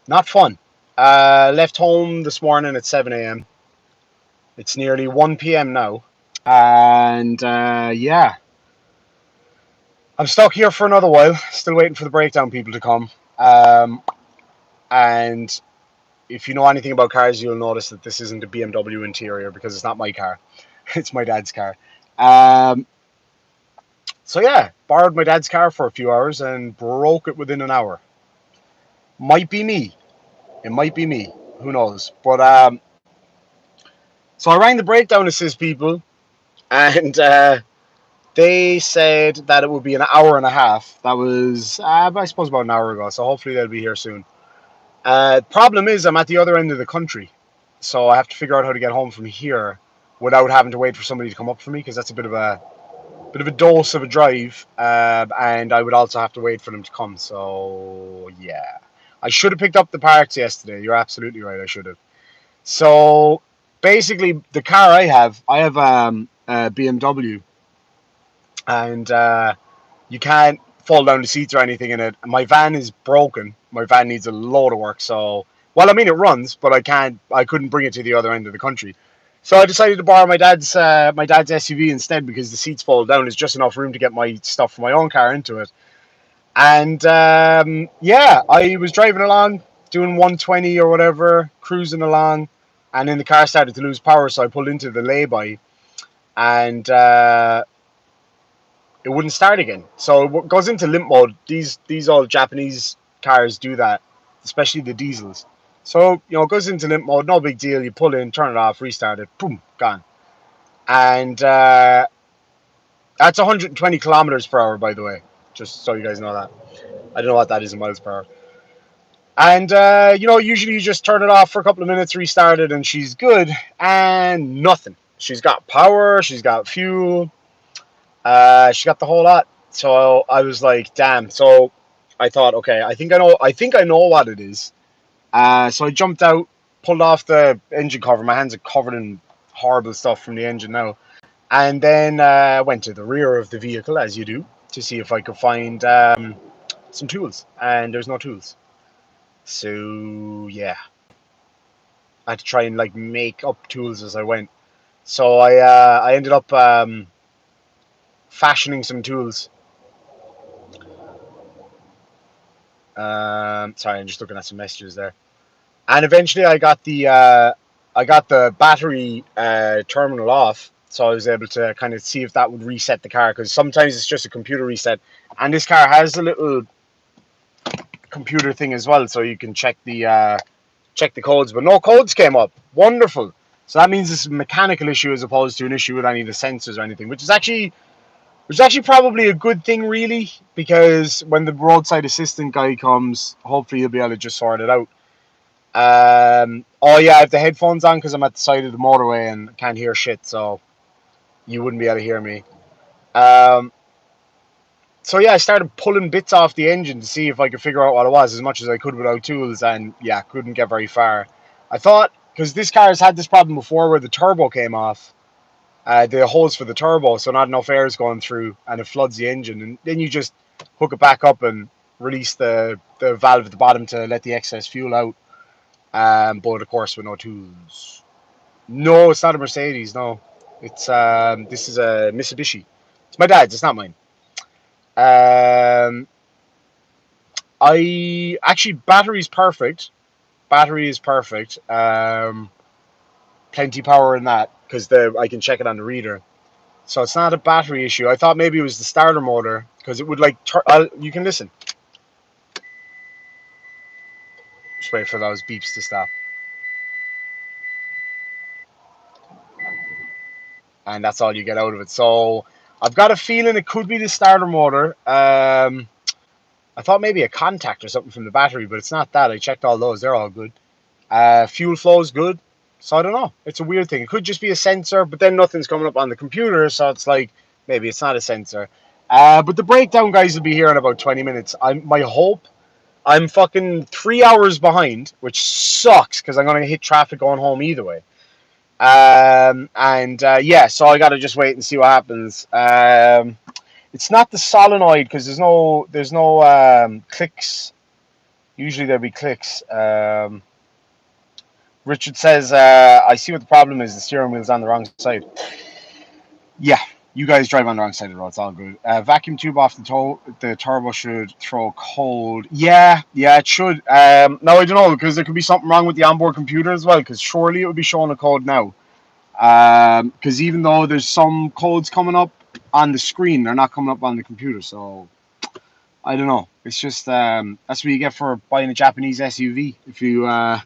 Not fun. Left home this morning at 7 a.m. It's nearly 1 p.m. now. And yeah, I'm stuck here for another while. Still waiting for the breakdown people to come. And if you know anything about cars, you'll notice that this isn't a BMW interior because it's not my car. It's my dad's car. Um, so yeah, borrowed my dad's car for a few hours and broke it within an hour. Might be me. It might be me. Who knows? But so I rang the breakdown assist people, and they said that it would be an hour and a half. That was, I suppose, about an hour ago. So hopefully they'll be here soon. Problem is, I'm at the other end of the country, so I have to figure out how to get home from here without having to wait for somebody to come up for me because that's a bit of a dose of a drive, and I would also have to wait for them to come. So yeah, I should have picked up the parts yesterday. You're absolutely right. I should have. So basically, the car I have a BMW, and you can't fold down the seats or anything in it. My van is broken. My van needs a load of work. So, well, I mean, it runs, but I couldn't bring it to the other end of the country. So I decided to borrow my dad's SUV instead because the seats fold down. There's just enough room to get my stuff from my own car into it. And yeah, I was driving along, doing 120 or whatever, cruising along, and then the car started to lose power. So I pulled into the lay-by, and it wouldn't start again. So it goes into limp mode. These old Japanese cars do that, especially the diesels. So it goes into limp mode. No big deal. You pull in, turn it off, restart it, boom, gone. And that's 120 kilometers per hour, by the way. Just so you guys know that. I don't know what that is in miles per hour. And usually you just turn it off for a couple of minutes, restart it, and she's good. And nothing. She's got power. She's got fuel. She got the whole lot. So I was like, damn. So I thought, okay, I think I know. I think I know what it is. So I jumped out, pulled off the engine cover. My hands are covered in horrible stuff from the engine now. And then went to the rear of the vehicle, as you do, to see if I could find some tools. And there's no tools. So yeah, I had to try and like make up tools as I went. So I ended up fashioning some tools. Sorry, I'm just looking at some messages there. And eventually, I got the battery terminal off, so I was able to kind of see if that would reset the car. Because sometimes it's just a computer reset, and this car has a little computer thing as well, so you can check the codes. But no codes came up. Wonderful. So that means it's a mechanical issue as opposed to an issue with any of the sensors or anything, which is actually probably a good thing, really, because when the roadside assistant guy comes, hopefully he'll be able to just sort it out. Oh yeah, I have the headphones on because I'm at the side of the motorway and can't hear shit, so you wouldn't be able to hear me. Um, so yeah, I started pulling bits off the engine to see if I could figure out what it was as much as I could without tools, and yeah, couldn't get very far. I thought, because this car has had this problem before where the turbo came off, the holes for the turbo, so not enough air is going through, and it floods the engine, and then you just hook it back up and release the valve at the bottom to let the excess fuel out. But of course with no tools. No, it's not a Mercedes. No, it's this is a Mitsubishi. It's my dad's. It's not mine. Um, I actually battery's perfect. Battery is perfect. Plenty power in that because I can check it on the reader. So it's not a battery issue. I thought maybe it was the starter motor because it would like. You can listen. Just wait for those beeps to stop, and that's all you get out of it. So I've got a feeling it could be the starter motor. I thought maybe a contact or something from the battery, but it's not that. I checked all those; they're all good. Fuel flow is good, so I don't know. It's a weird thing. It could just be a sensor, but then nothing's coming up on the computer, so it's like maybe it's not a sensor. But the breakdown guys will be here in about 20 minutes. My hope. I'm fucking 3 hours behind, which sucks because I'm gonna hit traffic going home either way. And yeah, so I gotta just wait and see what happens. It's not the solenoid because there's no clicks Usually there'll be clicks. Richard says, I see what the problem is. The steering wheel's on the wrong side. Yeah, you guys drive on the wrong side of the road. It's all good. Vacuum tube off the turbo should throw cold. Yeah, it should. Now, I don't know, because there could be something wrong with the onboard computer as well, because surely it would be showing a code now. Because even though there's some codes coming up on the screen, they're not coming up on the computer. So, I don't know. It's just, that's what you get for buying a Japanese SUV. If you, I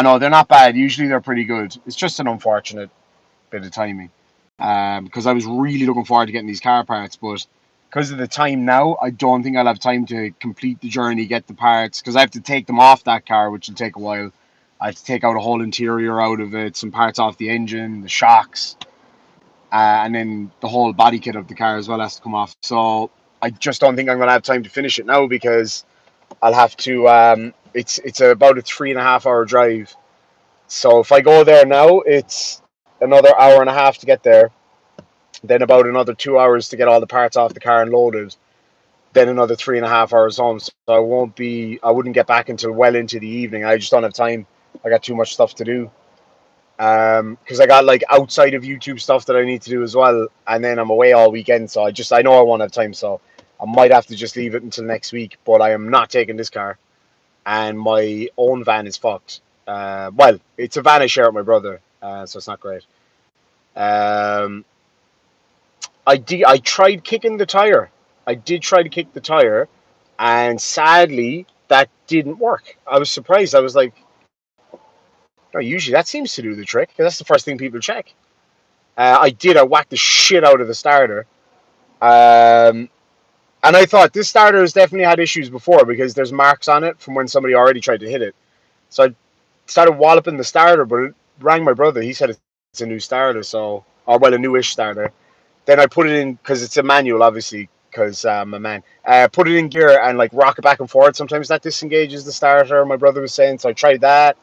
know, they're not bad. Usually they're pretty good. It's just an unfortunate bit of timing. Because I was really looking forward to getting these car parts, but because of the time now, I don't think I'll have time to complete the journey, get the parts, because I have to take them off that car, which will take a while. I have to take out a whole interior out of it, some parts off the engine, the shocks, and then the whole body kit of the car as well has to come off. So I just don't think I'm going to have time to finish it now, because I'll have to. It's about a 3.5 hour drive. So if I go there now, it's another hour and a half to get there. Then about another 2 hours to get all the parts off the car and loaded. Then another 3.5 hours home. So I wouldn't get back until well into the evening. I just don't have time. I got too much stuff to do. Because I got like outside of YouTube stuff that I need to do as well. And then I'm away all weekend. So I know I won't have time. So I might have to just leave it until next week. But I am not taking this car. And my own van is fucked. Well, it's a van I share with my brother. So it's not great. I tried kicking the tire. I did try to kick the tire, and sadly, that didn't work. I was surprised. I was like, no, usually that seems to do the trick. That's the first thing people check. I did. I whacked the shit out of the starter. And I thought this starter has definitely had issues before, because there's marks on it from when somebody already tried to hit it. So I started walloping the starter, but it rang my brother. He said it's a new starter, a newish starter. Then I put it in, because it's a manual, obviously, because I'm a man. Put it in gear and like rock it back and forth. Sometimes that disengages the starter, my brother was saying. So I tried that.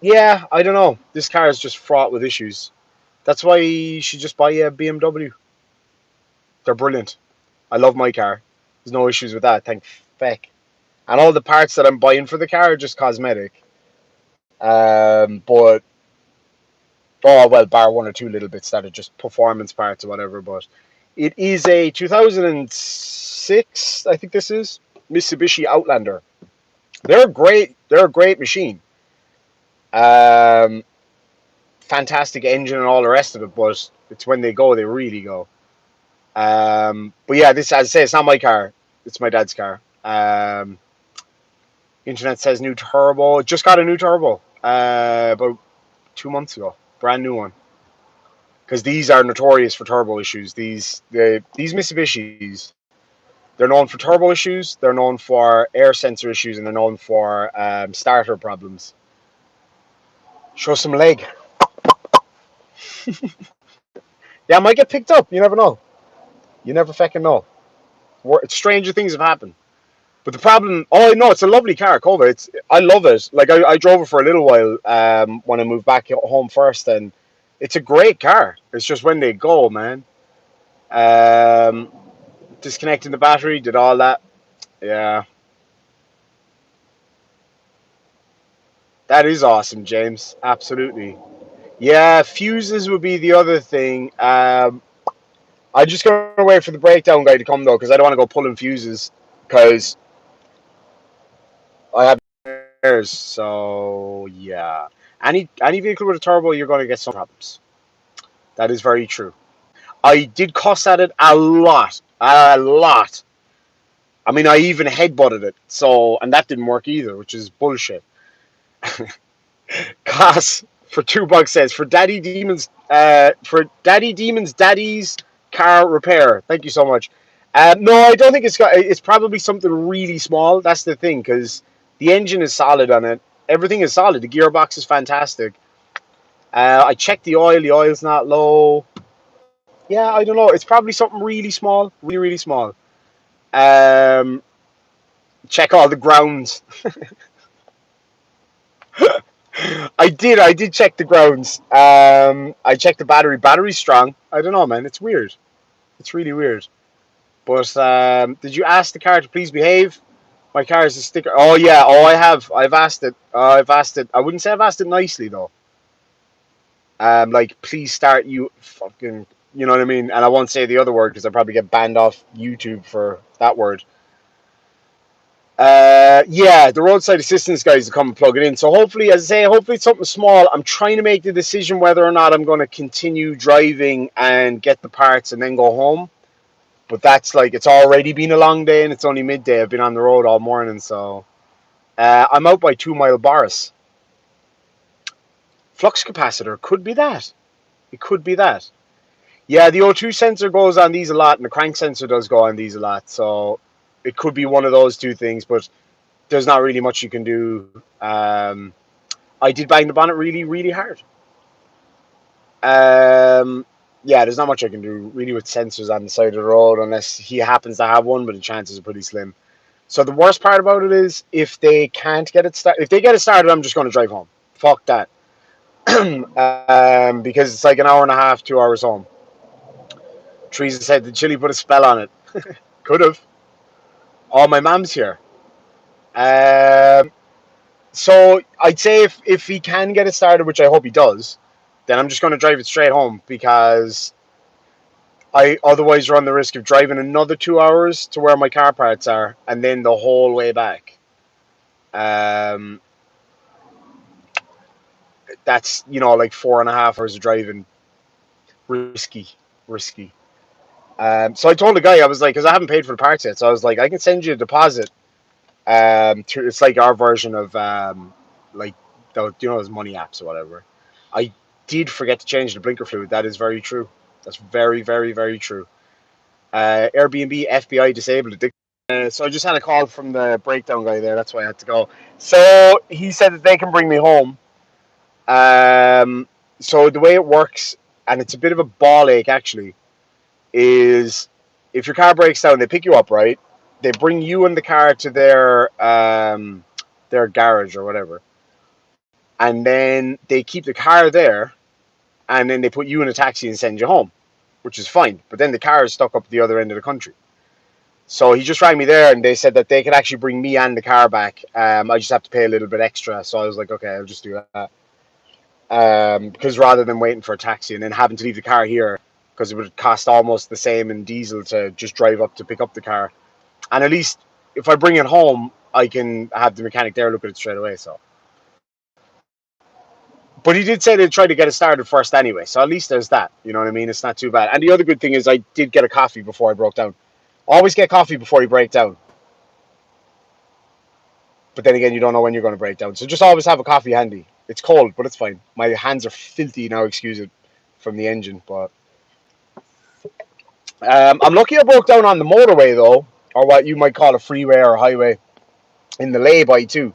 Yeah, I don't know. This car is just fraught with issues. That's why you should just buy a BMW. They're brilliant. I love my car. There's no issues with that, thank feck. And all the parts that I'm buying for the car are just cosmetic. But oh well, bar one or two little bits that are just performance parts or whatever. But it is a 2006, I think this is, Mitsubishi Outlander. They're great. They're a great machine. Fantastic engine and all the rest of it, but it's when they go, they really go. But yeah, this, as I say, it's not my car. It's my dad's car. Internet says new turbo. Just got a new turbo about 2 months ago. Brand new one. Because these are notorious for turbo issues. These Mitsubishis, they're known for turbo issues, they're known for air sensor issues, and they're known for starter problems. Show some leg. Yeah, it might get picked up. You never know. You never fucking know. Stranger things have happened. But the problem, oh no, it's a lovely car, Cova. I love it. Like I drove it for a little while when I moved back home first, and it's a great car. It's just when they go, man. Disconnecting the battery, did all that. Yeah, that is awesome, James. Absolutely. Yeah, fuses would be the other thing. I'm just gonna wait for the breakdown guy to come though, because I don't want to go pulling fuses, because I have airs. So yeah, any vehicle with a turbo, you're going to get some problems. That is very true. I did cuss at it a lot, a lot. I mean, I even headbutted it, and that didn't work either, which is bullshit. Goss for $2 says for Daddy Demon's daddy's car repair. Thank you so much. No, I don't think it's probably something really small. That's the thing, because the engine is solid on it. Everything is solid. The gearbox is fantastic. I checked the oil. The oil's not low. Yeah, I don't know. It's probably something really small, really, really small. Um, check all the grounds. I did check the grounds. I checked the battery. Battery's strong. I don't know, man. It's weird. It's really weird. But did you ask the car to please behave? My car is a sticker. Oh yeah. Oh, I have. I've asked it. I've asked it. I wouldn't say I've asked it nicely though. Like please start you fucking. You know what I mean? And I won't say the other word because I probably get banned off YouTube for that word. Yeah, the roadside assistance guys to come and plug it in. So hopefully, as I say, hopefully it's something small. I'm trying to make the decision whether or not I'm going to continue driving and get the parts and then go home. But that's like it's already been a long day and it's only midday. I've been on the road all morning, so I'm out by 2 Mile Boris. Flux capacitor could be that. It could be that. Yeah, the O2 sensor goes on these a lot, and the crank sensor does go on these a lot. So it could be one of those two things, but there's not really much you can do. I did bang the bonnet really, really hard. Yeah, there's not much I can do really with sensors on the side of the road unless he happens to have one, but the chances are pretty slim. So the worst part about it is if they can't get it started, if they get it started, I'm just going to drive home. Fuck that. Because it's like an hour and a half, 2 hours home. Teresa said the chili put a spell on it. Could have. Oh, my mom's here. Um, so I'd say if he can get it started, which I hope he does, then I'm just going to drive it straight home because I otherwise run the risk of driving another 2 hours to where my car parts are and then the whole way back. Um, that's like 4.5 hours of driving. Risky. So I told the guy I was like, because I haven't paid for the parts yet, so I was like, I can send you a deposit. It's like our version of like those money apps or whatever. I did forget to change the blinker fluid. That is very true. That's very, very, very true. Airbnb FBI disabled it. So I just had a call from the breakdown guy there. That's why I had to go. So he said that they can bring me home. So the way it works, and it's a bit of a ball ache actually, is if your car breaks down, they pick you up, right? They bring you and the car to their garage or whatever, and then they keep the car there, and then they put you in a taxi and send you home, which is fine. But then the car is stuck up the other end of the country. So he just rang me there, and they said that they could actually bring me and the car back. I just have to pay a little bit extra. So I was like, okay, I'll just do that. Because rather than waiting for a taxi and then having to leave the car here, because it would cost almost the same in diesel to just drive up to pick up the car. And at least if I bring it home, I can have the mechanic there look at it straight away. So, but he did say they'd try to get it started first anyway. So at least there's that. You know what I mean? It's not too bad. And the other good thing is I did get a coffee before I broke down. Always get coffee before you break down. But then again, you don't know when you're going to break down. So just always have a coffee handy. It's cold, but it's fine. My hands are filthy now, excuse it, from the engine. But I'm lucky I broke down on the motorway, though, or what you might call a freeway or a highway, in the lay-by, too,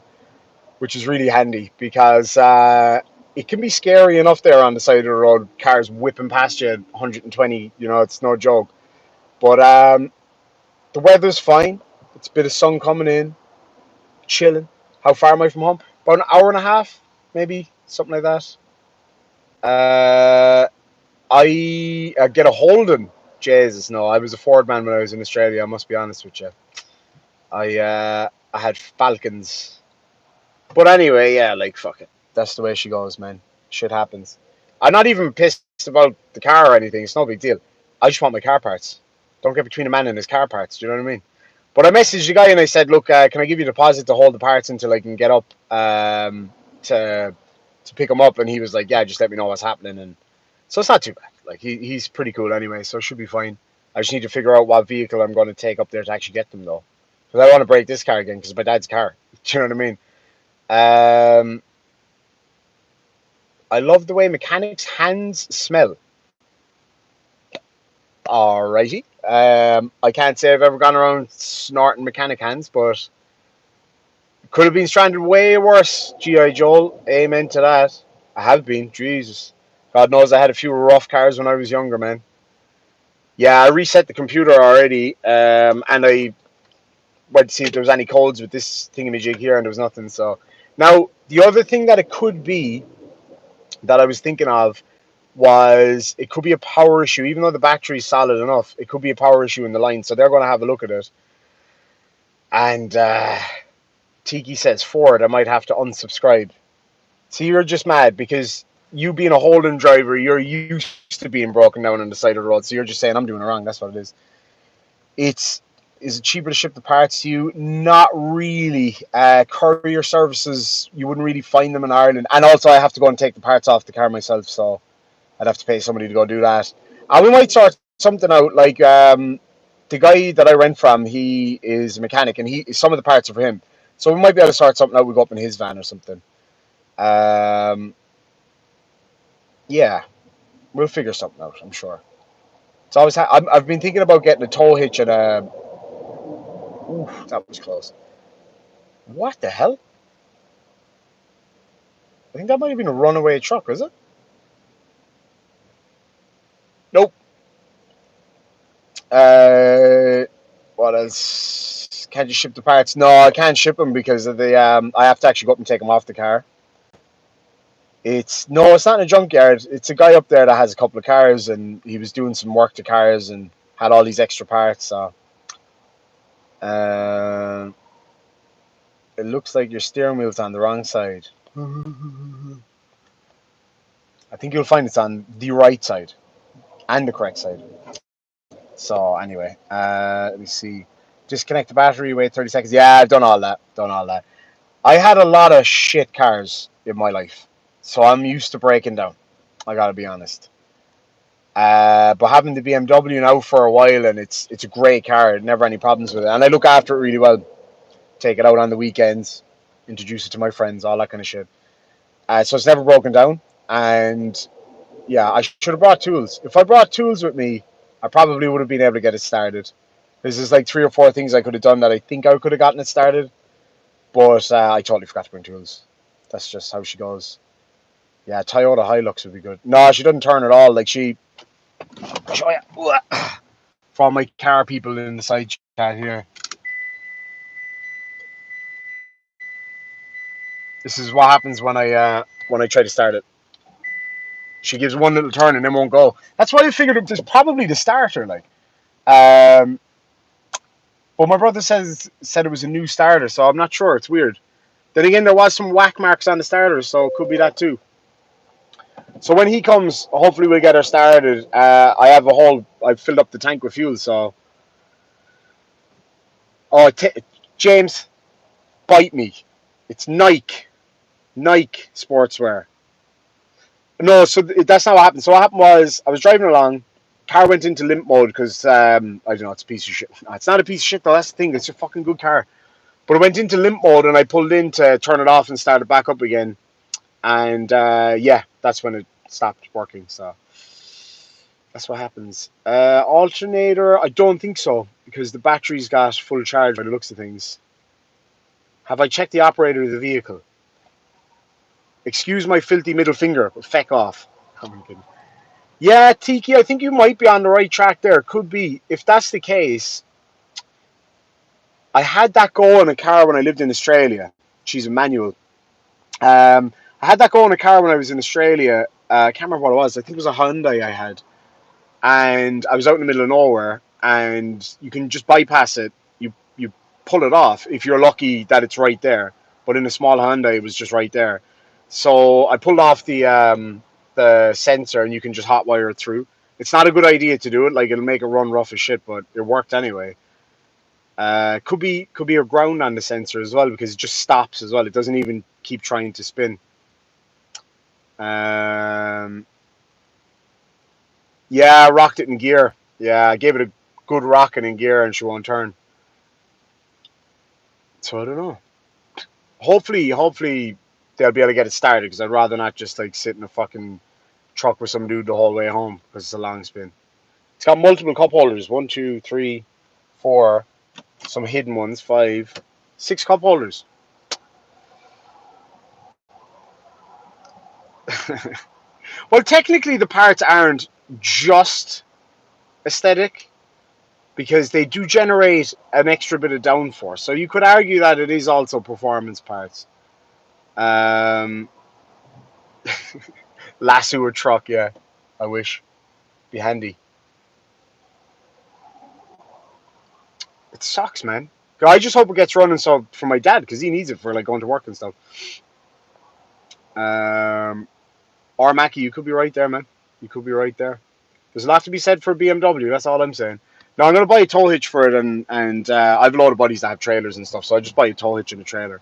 which is really handy because it can be scary enough there on the side of the road, cars whipping past you at 120, it's no joke. But the weather's fine. It's a bit of sun coming in, chilling. How far am I from home? About an hour and a half, maybe, something like that. I get a Holden. Jesus, no, I was a Ford man when I was in Australia. I must be honest with you. I had Falcons, but anyway, yeah, like fuck it. That's the way she goes, man. Shit happens. I'm not even pissed about the car or anything. It's no big deal. I just want my car parts. Don't get between a man and his car parts. Do you know what I mean? But I messaged the guy and I said, look, can I give you a deposit to hold the parts until I can get up to pick them up? And he was like, yeah, just let me know what's happening. And so it's not too bad. Like he's pretty cool anyway, so it should be fine. I just need to figure out what vehicle I'm going to take up there to actually get them though, because I want to break this car again because it's my dad's car. Do you know what I mean? I love the way mechanics' hands smell. Alrighty. I can't say I've ever gone around snorting mechanic hands, but could have been stranded way worse. G.I. Joel, amen to that. I have been. Jesus. God knows I had a few rough cars when I was younger, man. Yeah, I reset the computer already, and I went to see if there was any codes with this thingamajig here, and there was nothing. So now the other thing that it could be that I was thinking of was it could be a power issue, even though the battery's solid enough. It could be a power issue in the line, so they're going to have a look at it. And Tiki says, Ford, I might have to unsubscribe. See, you're just mad because you being a Holden driver, you're used to being broken down on the side of the road. So you're just saying I'm doing it wrong. That's what it is. Is it cheaper to ship the parts to you? Not really. Courier services, you wouldn't really find them in Ireland. And also, I have to go and take the parts off the car myself, so I'd have to pay somebody to go do that. And we might sort something out. Like the guy that I rent from, he is a mechanic, and some of the parts are for him. So we might be able to sort something out. We go up in his van or something. Yeah, we'll figure something out, I'm sure. It's always I've been thinking about getting a tow hitch and a. Ooh, that was close. What the hell? I think that might have been a runaway truck, is it? Nope. What else? Can't you ship the parts? No, I can't ship them because of the. I have to actually go up and take them off the car. It's not in a junkyard. It's a guy up there that has a couple of cars, and he was doing some work to cars and had all these extra parts. So, it looks like your steering wheel's on the wrong side. I think you'll find it's on the right side and the correct side. So anyway, let me see. Disconnect the battery. Wait 30 seconds. Yeah, I've done all that. I had a lot of shit cars in my life, so I'm used to breaking down. I gotta be honest. But having the BMW now for a while, and it's a great car. Never any problems with it, and I look after it really well. Take it out on the weekends, introduce it to my friends, all that kind of shit. So it's never broken down. And yeah, I should have brought tools. If I brought tools with me, I probably would have been able to get it started. There's like 3 or 4 things I could have done that I think I could have gotten it started. But I totally forgot to bring tools. That's just how she goes. Yeah, Toyota Hilux would be good. No, she doesn't turn at all. Like I'll show you. For all my car people in the side chat here. This is what happens when I try to start it. She gives one little turn and then won't go. That's why I figured it was probably the starter. Like, but my brother said it was a new starter, so I'm not sure. It's weird. Then again, there was some whack marks on the starter, so it could be that too. So when he comes, hopefully we'll get her started. I've filled up the tank with fuel, so. Oh, James, bite me. It's Nike sportswear. No, so that's not what happened. So what happened was I was driving along, car went into limp mode because I don't know, it's a piece of shit. It's not a piece of shit though. That's the thing. It's a fucking good car. But it went into limp mode and I pulled in to turn it off and start it back up again. And yeah, that's when it stopped working. So that's what happens. Alternator, I don't think so because the battery's got full charge by the looks of things. Have I checked the operator of the vehicle? Excuse my filthy middle finger, but feck off. Yeah, Tiki, I think you might be on the right track there. Could be. If that's the case, I had that go in a car when I lived in Australia. She's a manual. I had that go in a car when I was in Australia. I can't remember what it was. I think it was a Hyundai I had. And I was out in the middle of nowhere, and you can just bypass it. You pull it off if you're lucky that it's right there. But in a small Hyundai, it was just right there. So I pulled off the sensor, and you can just hotwire it through. It's not a good idea to do it. Like, it'll make it run rough as shit, but it worked anyway. Could be a ground on the sensor as well because it just stops as well. It doesn't even keep trying to spin. Yeah, I rocked it in gear. Yeah, I gave it a good rocking in gear, and she won't turn. So I don't know. Hopefully they'll be able to get it started because I'd rather not just like sit in a fucking truck with some dude the whole way home because it's a long spin. It's got multiple cup holders. 1, 2, 3, 4. Some hidden ones. 5, 6 cup holders. Well, technically the parts aren't just aesthetic because they do generate an extra bit of downforce. So you could argue that it is also performance parts. Lasso or truck, yeah. I wish. Be handy. It sucks, man. I just hope it gets running so for my dad because he needs it for like going to work and stuff. Or Mackie, you could be right there, man. You could be right there. There's a lot to be said for BMW. That's all I'm saying. Now I'm gonna buy a tow hitch for it, and I have a lot of buddies that have trailers and stuff, so I just buy a tow hitch and a trailer.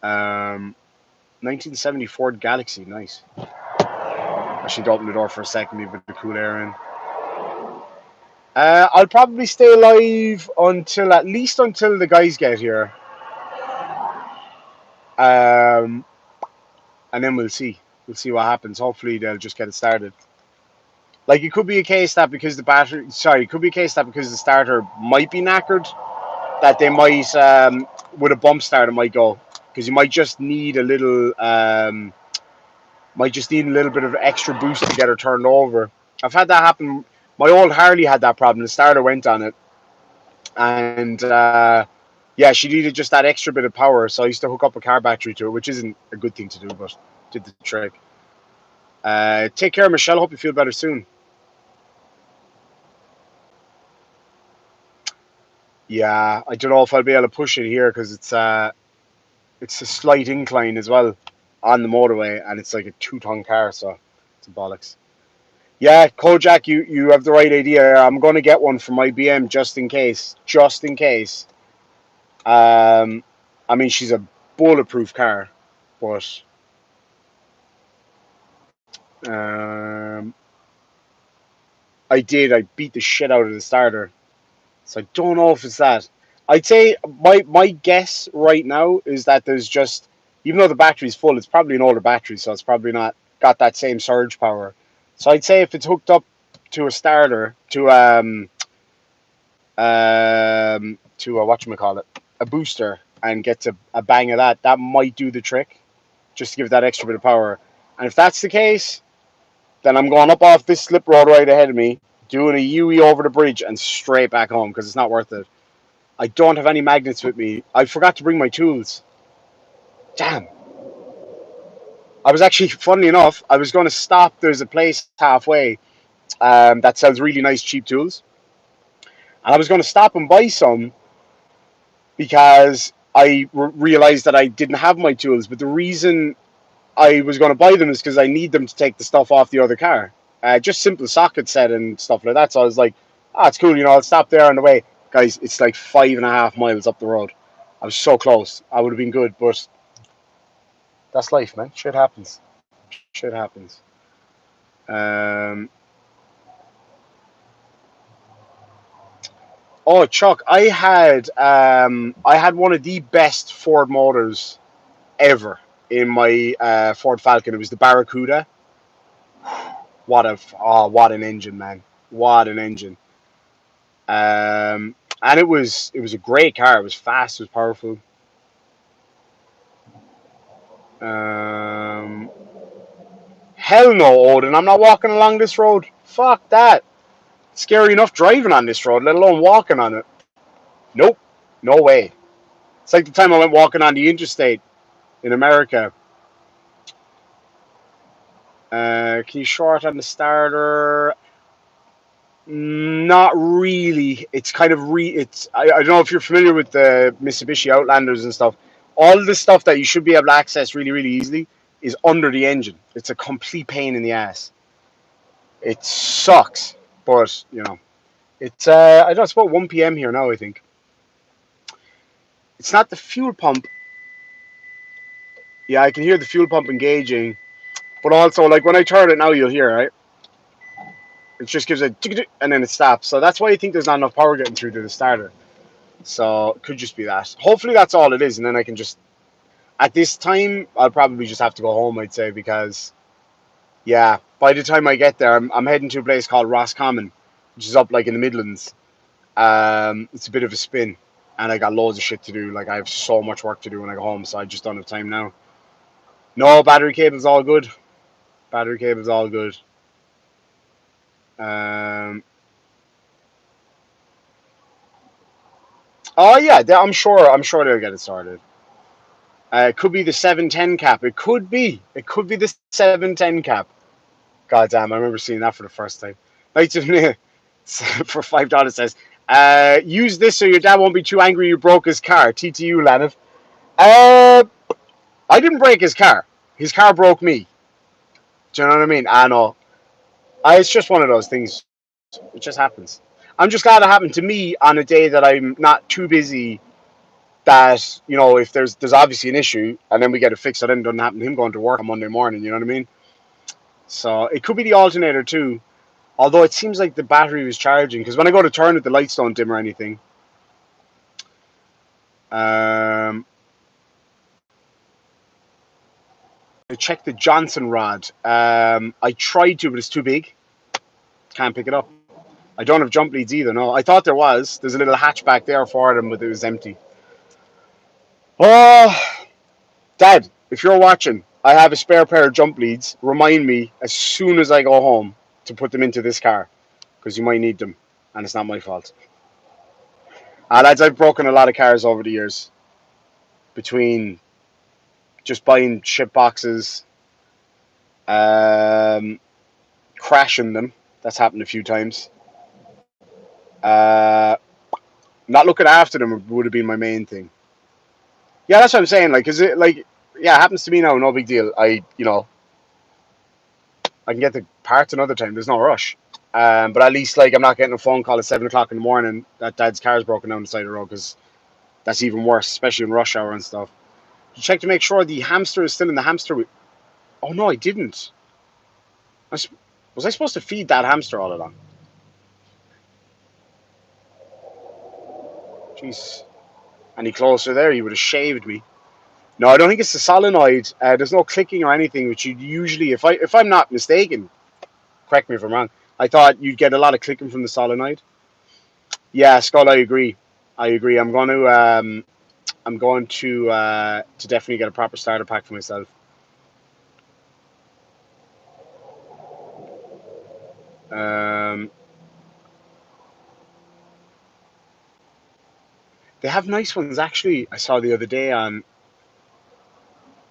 1970 Ford Galaxy, nice. I should open the door for a second, leave a bit of cool air in. I'll probably stay alive until at least until the guys get here. And then we'll see. We'll see what happens. Hopefully they'll just get it started. Like it could be a case that because the battery, sorry, it could be a case that because the starter might be knackered, that they might, with a bump start, it might go because you might just need a little, bit of extra boost to get her turned over. I've had that happen. My old Harley had that problem. The starter went on it, and yeah, she needed just that extra bit of power. So I used to hook up a car battery to it, which isn't a good thing to do, but did the trick. Take care, Michelle. Hope you feel better soon. Yeah, I don't know if I'll be able to push it here because it's a slight incline as well on the motorway, and it's like a 2-ton car, so it's a bollocks. Yeah, Kojak, you have the right idea. I'm going to get one for my BM just in case. Just in case. I mean, she's a bulletproof car, but I beat the shit out of the starter. So I don't know if it's that. I'd say my guess right now is that there's just, even though the battery's full, it's probably an older battery, so it's probably not got that same surge power. So I'd say if it's hooked up to a starter, to a whatchamacallit, a booster, and gets a bang of that, that might do the trick, just to give it that extra bit of power. And if that's the case, then I'm going up off this slip road right ahead of me, doing a UE over the bridge, and straight back home because it's not worth it. I don't have any magnets with me. I forgot to bring my tools. Damn. I was actually, funnily enough, I was going to stop. There's a place halfway that sells really nice cheap tools. And I was going to stop and buy some because I realized that I didn't have my tools. But the reason I was going to buy them is because I need them to take the stuff off the other car. Just simple socket set and stuff like that. So I was like, it's cool, I'll stop there on the way. Guys, it's like 5.5 miles up the road. I was so close. I would have been good, but that's life, man. Shit happens. Shit happens. Oh, Chuck, I had one of the best Ford motors ever in my Ford Falcon. It was the Barracuda. What an engine, man! What an engine! And it was a great car. It was fast. It was powerful. Hell no, Odin. I'm not walking along this road. Fuck that. It's scary enough driving on this road, let alone walking on it. Nope. No way. It's like the time I went walking on the interstate in America. Can you short on the starter? Not really. It's kind of I don't know if you're familiar with the Mitsubishi Outlanders and stuff. All the stuff that you should be able to access really, really easily is under the engine. It's a complete pain in the ass. It sucks, but it's I don't know, it's about 1 p.m. here now, I think. It's not the fuel pump. Yeah, I can hear the fuel pump engaging, but also like when I turn it now, you'll hear, right? It just gives a tick and then it stops. So that's why I think there's not enough power getting through to the starter. So it could just be that. Hopefully that's all it is, and then I can just, at this time, I'll probably just have to go home, I'd say, because yeah, by the time I get there, I'm heading to a place called Roscommon, which is up like in the Midlands. It's a bit of a spin, and I got loads of shit to do. Like I have so much work to do when I go home, so I just don't have time now. No, battery cable's all good. Battery cable's all good. Oh yeah, I'm sure they'll get it started. It could be the 710 cap. It could be the 710 cap. God damn, I remember seeing that for the first time. Like, for $5 says, use this so your dad won't be too angry you broke his car. TTU, Laniv. Uh, I didn't break his car. His car broke me. Do you know what I mean? I know. It's just one of those things. It just happens. I'm just glad it happened to me on a day that I'm not too busy. That, you know, if there's obviously an issue and then we get it fixed, so then it doesn't happen to him going to work on Monday morning. You know what I mean? So it could be the alternator too. Although it seems like the battery was charging, because when I go to turn it, the lights don't dim or anything. I checked the Johnson rod. I tried to, but it's too big. Can't pick it up. I don't have jump leads either. No, I thought there was. There's a little hatch back there for them, but it was empty. Oh, Dad, if you're watching, I have a spare pair of jump leads. Remind me as soon as I go home to put them into this car, because you might need them, and it's not my fault. Lads, I've broken a lot of cars over the years, between just buying shit boxes, crashing them. That's happened a few times. Not looking after them would have been my main thing. Yeah, that's what I'm saying. Like, is it like, yeah, it happens to me now. No big deal. I can get the parts another time. There's no rush. But at least, like, I'm not getting a phone call at 7 o'clock in the morning that Dad's car's broken down the side of the road, because that's even worse, especially in rush hour and stuff. You check to make sure the hamster is still in the hamster. Oh no, I didn't. Was I supposed to feed that hamster all along? Jeez. Any closer there, you would have shaved me. No, I don't think it's the solenoid. There's no clicking or anything, which you usually, if I'm not mistaken, correct me if I'm wrong, I thought you'd get a lot of clicking from the solenoid. Yeah, Skull, I agree. I agree. I'm going to definitely get a proper starter pack for myself. They have nice ones actually. I saw the other day on.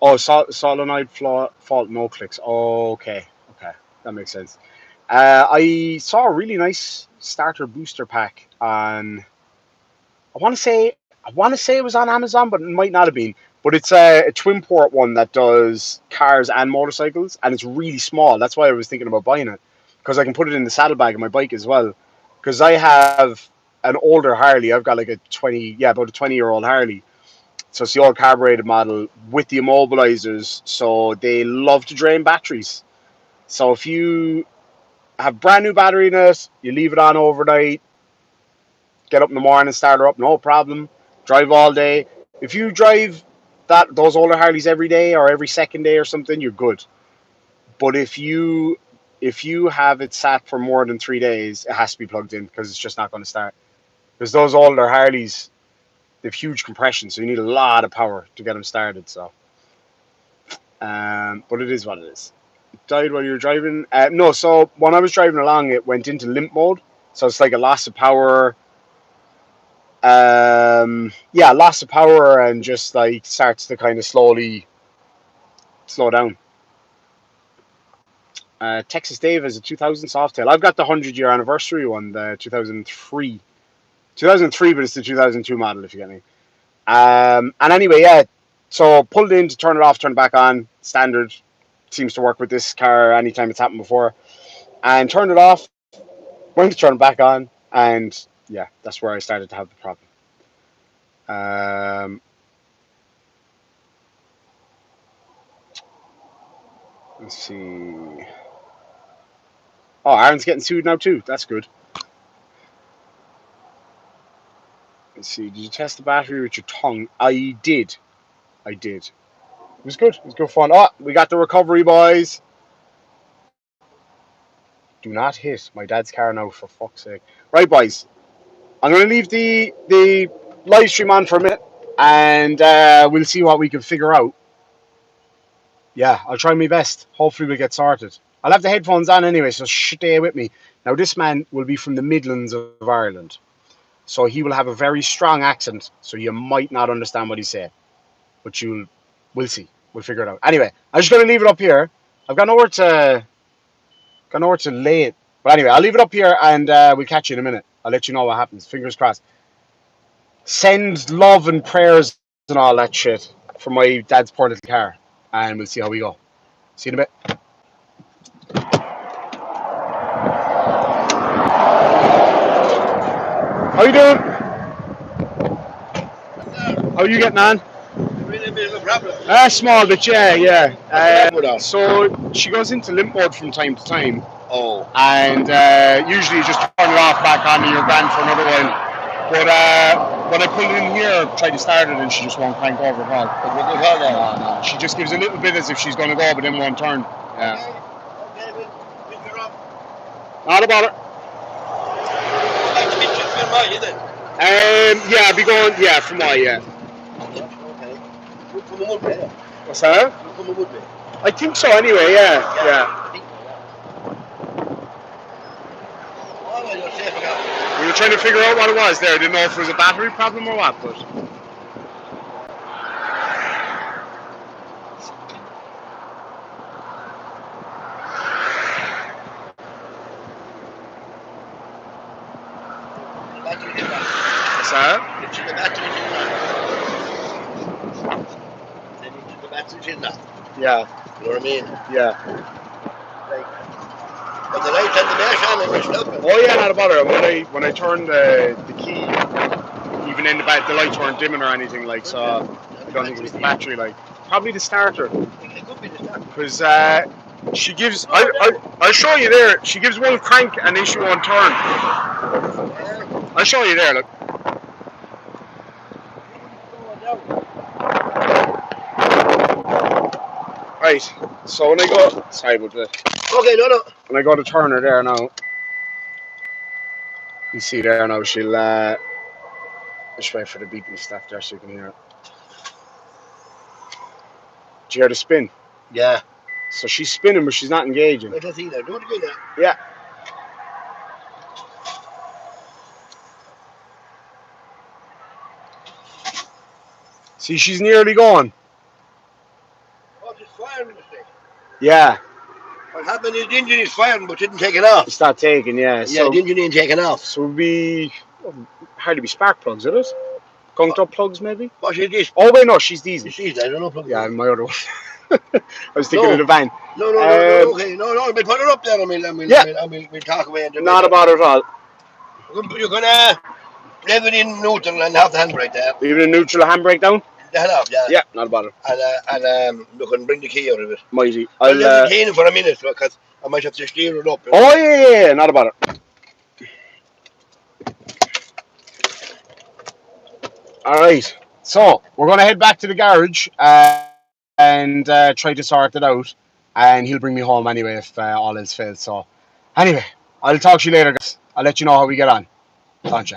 Oh, solenoid fault, no clicks. Oh, okay, okay, that makes sense. I saw a really nice starter booster pack on. I want to say it was on Amazon, but it might not have been. But it's a twin port one that does cars and motorcycles, and it's really small. That's why I was thinking about buying it, because I can put it in the saddlebag of my bike as well. Because I have an older Harley. I've got like about a 20-year-old Harley. So it's the old carbureted model with the immobilizers. So they love to drain batteries. So if you have brand new battery in it, you leave it on overnight, get up in the morning, start her up, no problem. Drive all day. If you drive those older Harleys every day or every second day or something, you're good. But if you have it sat for more than 3 days, it has to be plugged in, because it's just not going to start. Because those older Harleys, they have huge compression, so you need a lot of power to get them started. So, but it is what it is. It died while you were driving. No, so when I was driving along, it went into limp mode. So it's like a loss of power. Loss of power, and just like starts to kind of slowly slow down. Texas Dave has a 2000 Softail. I've got the 100-year anniversary one, the 2003. 2003, but it's the 2002 model, if you get me. And anyway, yeah. So pulled in to turn it off, turn it back on. Standard. Seems to work with this car anytime it's happened before. And turned it off. Went to turn it back on. And yeah, that's where I started to have the problem. Let's see. Oh, Aaron's getting sued now too. That's good. Let's see. Did you test the battery with your tongue? I did. It was good. It was good fun. Oh, we got the recovery, boys. Do not hit my dad's car now, for fuck's sake. Right, boys. I'm going to leave the live stream on for a minute, and we'll see what we can figure out. Yeah, I'll try my best. Hopefully we'll get sorted. I'll have the headphones on anyway, so stay with me. Now, this man will be from the Midlands of Ireland, so he will have a very strong accent, so you might not understand what he's saying. But we'll see. We'll figure it out. Anyway, I'm just going to leave it up here. I've got nowhere to Gone over to late. But anyway, I'll leave it up here and we'll catch you in a minute. I'll let you know what happens. Fingers crossed. Send love and prayers and all that shit for my dad's poor little car. And we'll see how we go. See you in a bit. How you doing? How are you getting on? Really a bit of a problem. Small bit, yeah. So she goes into limp mode from time to time. Oh. And usually you just turn it off back on and you're banned for another while. But when I pulled it in here, tried to start it and she just won't crank over at all. No. She just gives a little bit as if she's going to go, but then won't turn. Yeah. Okay, we'll pick her up. Not about it. Back to Mitchell from mine, is it? Yeah, I'll be going, from my, Okay. We'll come a Woodbury. What's that? We'll come a Woodbury. I think so anyway, yeah. I think so, Oh, well, you're safe enough. We were trying to figure out what it was there. I didn't know if it was a battery problem or what, but... What's that? Yeah. You know what I mean? Yeah. But the lights and the dash on and we're stopping. Oh yeah, not a bother. When I turned the key, even in the back, the lights weren't dimming or anything like. So I don't think it was the battery. Like probably the starter. It could be the starter. Because she gives. I'll show you there. She gives one crank and then she won't turn. I'll show you there. Look. Right. So when I go, sorry about that. Okay, no. When I go to turn her there now, you see there now, she'll just wait for the beeping stuff there so you can hear it. Do you hear the spin? Yeah. So she's spinning, but she's not engaging. I don't see that. Do it again now. Yeah. See, she's nearly gone. Oh, it's firing, Yeah. What happened is the engine is firing, but didn't take it off. It's not taking, yeah. Yeah, So, the engine ain't taken off. so it would be hardly be spark plugs, is it? Gunked up plugs, maybe? What is this? Oh, wait, no, she's diesel. You see, I don't know. Yeah, my other one. I was thinking of the van. No, okay. No, we'll put her up there and we'll talk away. Not about it at all. You're gonna leave it in neutral and have the handbrake there. Leave it in neutral, handbrake down? The hell off, yeah. Yeah, not about it. And you can bring the key out of it. Mighty. I'll leave the key in for a minute because I might have to steer it up. Oh, yeah, not about it. Alright, so we're going to head back to the garage and try to sort it out. And he'll bring me home anyway if all else fails. So, anyway, I'll talk to you later, guys. I'll let you know how we get on. Don't you?